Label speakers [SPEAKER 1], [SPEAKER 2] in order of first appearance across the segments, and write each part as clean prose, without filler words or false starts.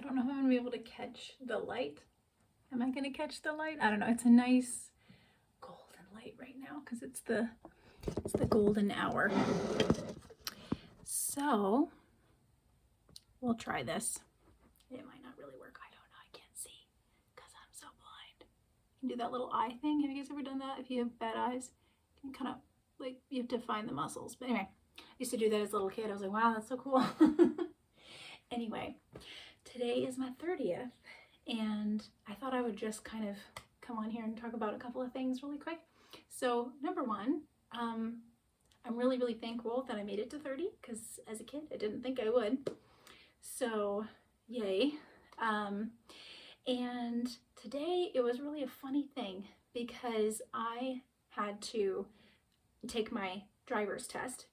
[SPEAKER 1] I don't know if I'm gonna be able to catch the light. Am I gonna catch the light? I don't know. It's a nice golden light right now because it's the golden hour. So we'll try this. It might not really work. I don't know. I can't see because I'm so blind. You can do that little eye thing. Have you guys ever done that? If you have bad eyes, you can kind of like, you have to find the muscles. But anyway, I used to do that as a little kid. I was like, wow, that's so cool. Anyway, today is my 30th, and I thought I would just kind of come on here and talk about a couple of things really quick. So number one, I'm really, really thankful that I made it to 30 because as a kid, I didn't think I would. So yay. And today it was really a funny thing because I had to take my driver's test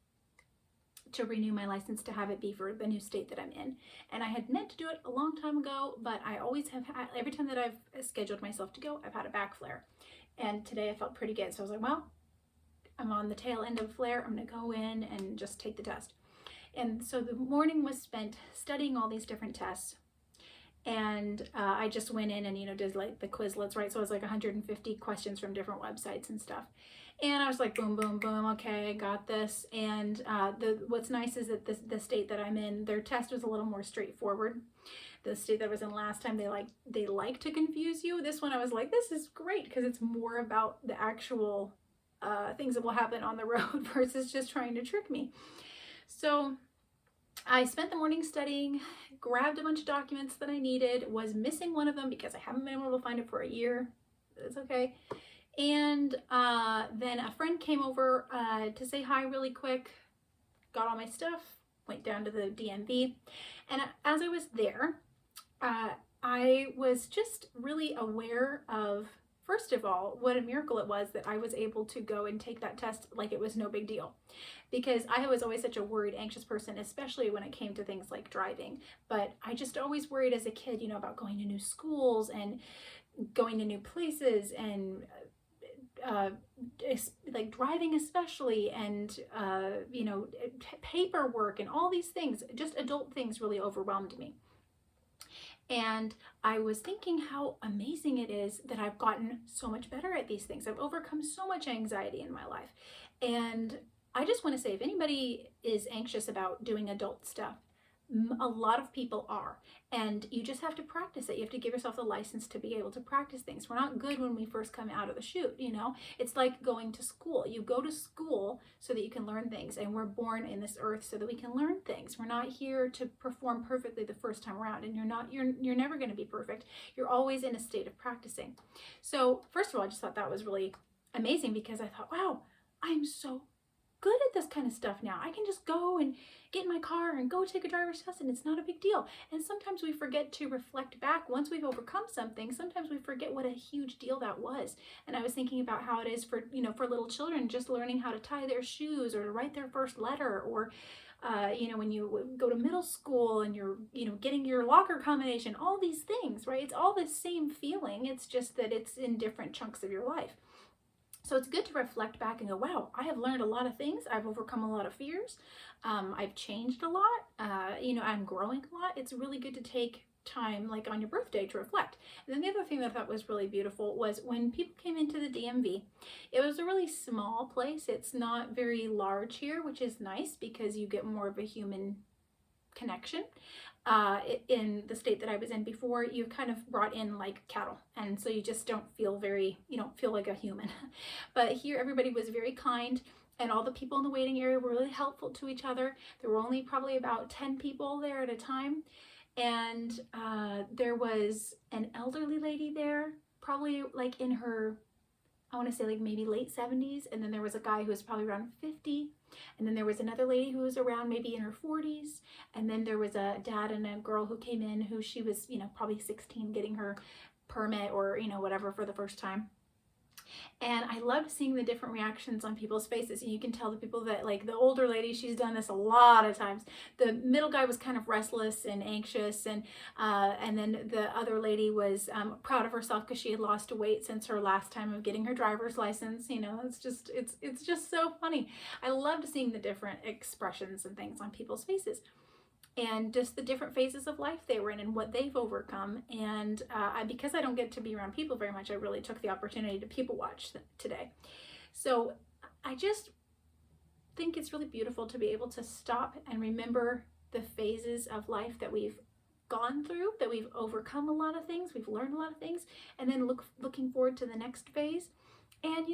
[SPEAKER 1] to renew my license to have it be for the new state that I'm in. And I had meant to do it a long time ago, but I always have had, every time that I've scheduled myself to go, I've had a back flare. And today I felt pretty good. So I was like, well, I'm on the tail end of a flare. I'm gonna go in and just take the test. And so the morning was spent studying all these different tests. And I just went in and, you know, did like the Quizlets, right? So it was like 150 questions from different websites and stuff. And I was like, boom, boom, boom, okay, I got this. And what's nice is that the state that I'm in, their test was a little more straightforward. The state that I was in last time, they like to confuse you. This one I was like, this is great because it's more about the actual things that will happen on the road versus just trying to trick me. So I spent the morning studying, grabbed a bunch of documents that I needed, was missing one of them because I haven't been able to find it for a year. It's okay. And then a friend came over to say hi really quick, got all my stuff, went down to the DMV. And as I was there, I was just really aware of, first of all, what a miracle it was that I was able to go and take that test like it was no big deal. Because I was always such a worried, anxious person, especially when it came to things like driving. But I just always worried as a kid, you know, about going to new schools and going to new places and like driving especially, and you know, paperwork and all these things, just adult things really overwhelmed me. And I was thinking how amazing it is that I've gotten so much better at these things. I've overcome so much anxiety in my life. And I just want to say, if anybody is anxious about doing adult stuff, a lot of people are, and you just have to practice it. You have to give yourself the license to be able to practice things. We're not good when we first come out of the chute, you know. It's like going to school. You go to school so that you can learn things, and we're born in this earth so that we can learn things. We're not here to perform perfectly the first time around, and you're never going to be perfect. You're always in a state of practicing. So first of all, I just thought that was really amazing because I thought, wow, I'm so good at this kind of stuff now. I can just go and get in my car and go take a driver's test, and it's not a big deal. And sometimes we forget to reflect back. Once we've overcome something, sometimes we forget what a huge deal that was. And I was thinking about how it is for, you know, for little children, just learning how to tie their shoes or to write their first letter, or you know, when you go to middle school and you're, you know, getting your locker combination, all these things, right? It's all the same feeling. It's just that it's in different chunks of your life. So it's good to reflect back and go, wow, I have learned a lot of things. I've overcome a lot of fears. I've changed a lot. You know, I'm growing a lot. It's really good to take time, like on your birthday, to reflect. And then the other thing that I thought was really beautiful was when people came into the DMV, it was a really small place. It's not very large here, which is nice because you get more of a human connection. In the state that I was in before, you kind of brought in like cattle, and so you just don't feel you don't feel like a human. But here everybody was very kind, and all the people in the waiting area were really helpful to each other. There were only probably about 10 people there at a time, and there was an elderly lady there, probably like in her, I want to say like maybe late 70s, and then there was a guy who was probably around 50, and then there was another lady who was around maybe in her 40s, and then there was a dad and a girl who came in who she was, you know, probably 16 getting her permit or, you know, whatever for the first time. And I loved seeing the different reactions on people's faces. And you can tell the people that, like the older lady, she's done this a lot of times. The middle guy was kind of restless and anxious, and then the other lady was proud of herself because she had lost weight since her last time of getting her driver's license. You know, it's just so funny. I loved seeing the different expressions and things on people's faces. and just the different phases of life they were in and what they've overcome. And because I don't get to be around people very much, I really took the opportunity to people watch today. So I just think it's really beautiful to be able to stop and remember the phases of life that we've gone through, that we've overcome a lot of things, we've learned a lot of things, and then looking forward to the next phase. And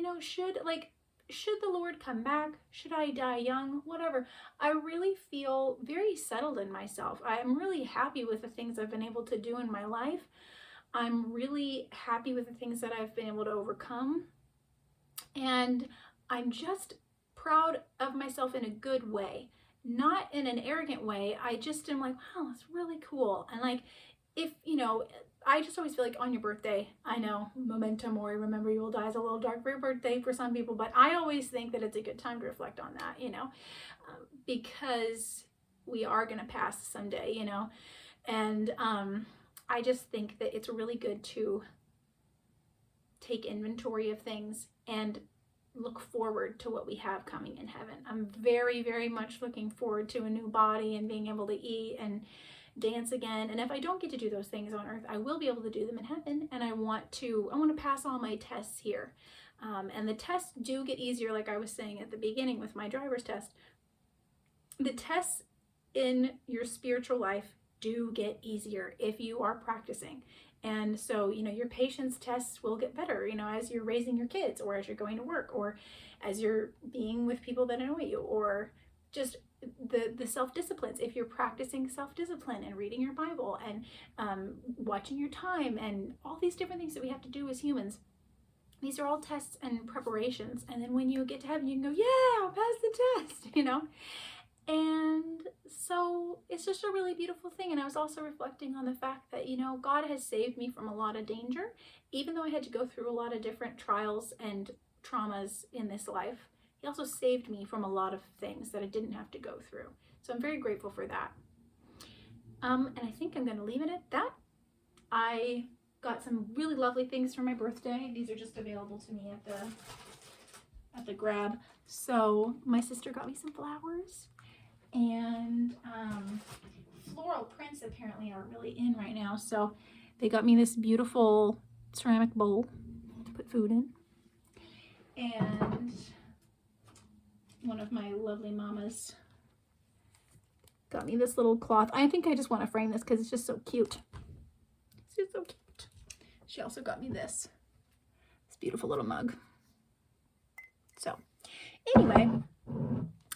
[SPEAKER 1] should the Lord come back, should I die young, whatever, I really feel very settled in myself. I'm really happy with the things I've been able to do in my life. I'm really happy with the things that I've been able to overcome. And I'm just proud of myself in a good way, not in an arrogant way. I just am like, wow, that's really cool. And like, if, I just always feel like on your birthday, I know, memento mori, remember you will die, is a little dark for your birthday for some people, but I always think that it's a good time to reflect on that, because we are going to pass someday, and I just think that it's really good to take inventory of things and look forward to what we have coming in heaven. I'm very, very much looking forward to a new body and being able to eat and dance again. And if I don't get to do those things on earth, I will be able to do them in heaven. And I want to pass all my tests here. And the tests do get easier, like I was saying at the beginning with my driver's test. The tests in your spiritual life do get easier if you are practicing. And so, your patience tests will get better, as you're raising your kids, or as you're going to work, or as you're being with people that annoy you, or just the self-disciplines. If you're practicing self-discipline and reading your Bible and watching your time and all these different things that we have to do as humans, these are all tests and preparations. And then when you get to heaven, you can go, yeah, I'll pass the test, And so it's just a really beautiful thing. And I was also reflecting on the fact that, God has saved me from a lot of danger, even though I had to go through a lot of different trials and traumas in this life. He also saved me from a lot of things that I didn't have to go through. So I'm very grateful for that. And I think I'm going to leave it at that. I got some really lovely things for my birthday. These are just available to me at the Grab. So my sister got me some flowers. And floral prints apparently are really in right now. So they got me this beautiful ceramic bowl to put food in. And one of my lovely mamas got me this little cloth. I think I just want to frame this because it's just so cute. It's just so cute. She also got me this beautiful little mug. So anyway,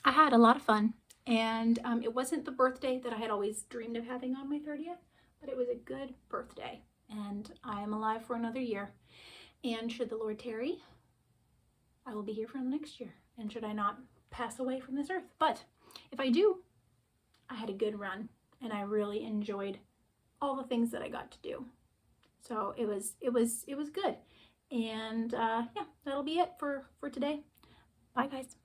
[SPEAKER 1] I had a lot of fun. And it wasn't the birthday that I had always dreamed of having on my 30th, but it was a good birthday. And I am alive for another year. And should the Lord tarry, I will be here for the next year. And should I not pass away from this earth. But if I do, I had a good run. And I really enjoyed all the things that I got to do. So it was good. And yeah, that'll be it for today. Bye, guys.